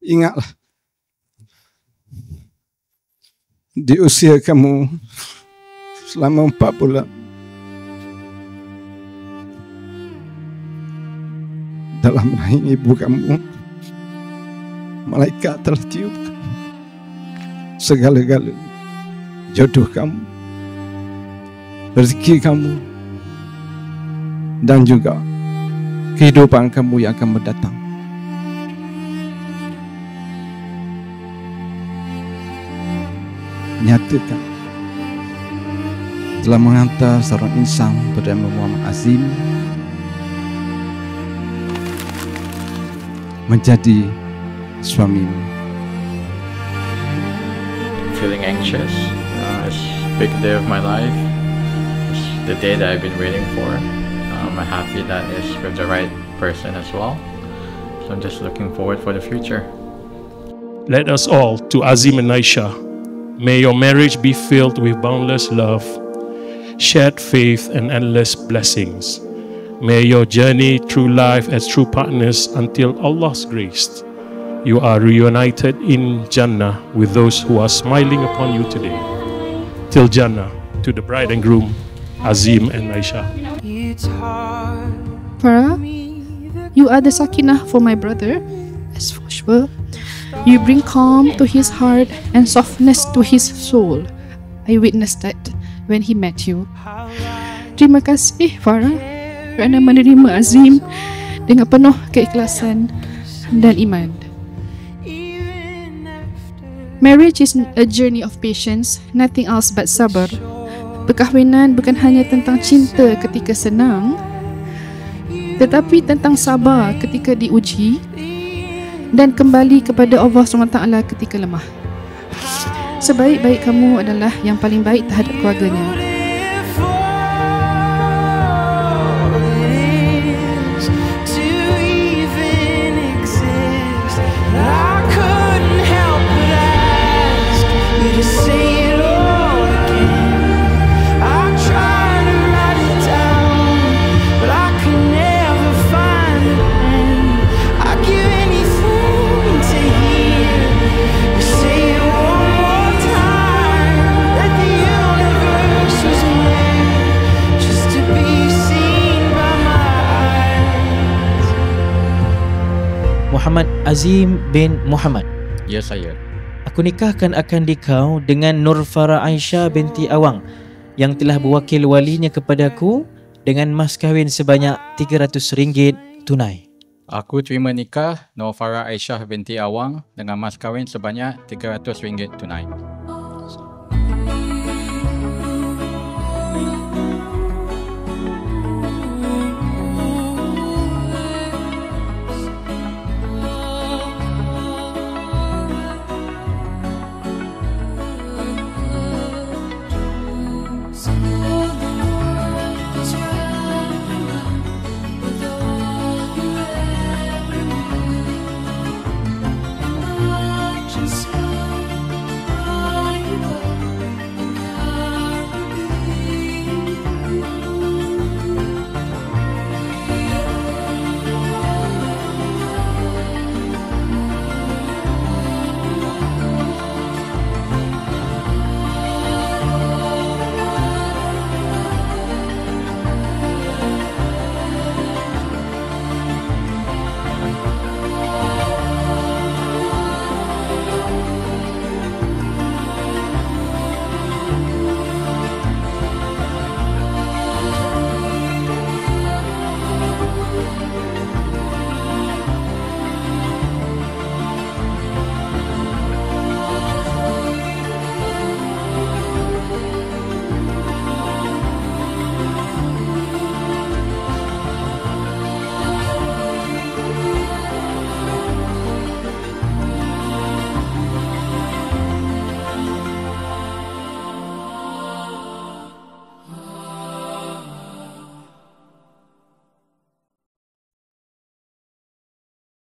Ingatlah, di usia kamu selama 4 bulan, dalam rahim ibu kamu, malaikat telah tiupkan segala-galanya, jodoh kamu, rezeki kamu, dan juga kehidupan kamu yang akan mendatang. Nyatakan telah menghantar seorang insan bernama Muhammad Azim menjadi suamimu. Feeling anxious. It's a big day of my life. It's the day that I've been waiting for. I'm happy that it's with the right person as well. So I'm just looking forward for the future. Let us all, to Azim and Aisha, may your marriage be filled with boundless love, shared faith, and endless blessings. May your journey through life as true partners until Allah's grace, you are reunited in Jannah with those who are smiling upon you today. Till Jannah, to the bride and groom, Azim and Aisha. Farah, you are the Sakinah for my brother, as for sure. You bring calm to his heart and softness to his soul. I witnessed that when he met you. Terima kasih Farah kerana menerima Azim dengan penuh keikhlasan dan iman. Marriage is a journey of patience, nothing else but sabar. Perkahwinan bukan hanya tentang cinta ketika senang, tetapi tentang sabar ketika diuji dan kembali kepada Allah SWT ketika lemah. Sebaik-baik kamu adalah yang paling baik terhadap keluarganya. Muhammad Azim bin Muhammad. Ya saya. Aku nikahkan akandi kau dengan Nur Farah Aisyah binti Awang yang telah berwakil walinya kepadaku dengan mas kahwin sebanyak RM300 tunai. Aku terima nikah Nur Farah Aisyah binti Awang dengan mas kahwin sebanyak RM300 tunai.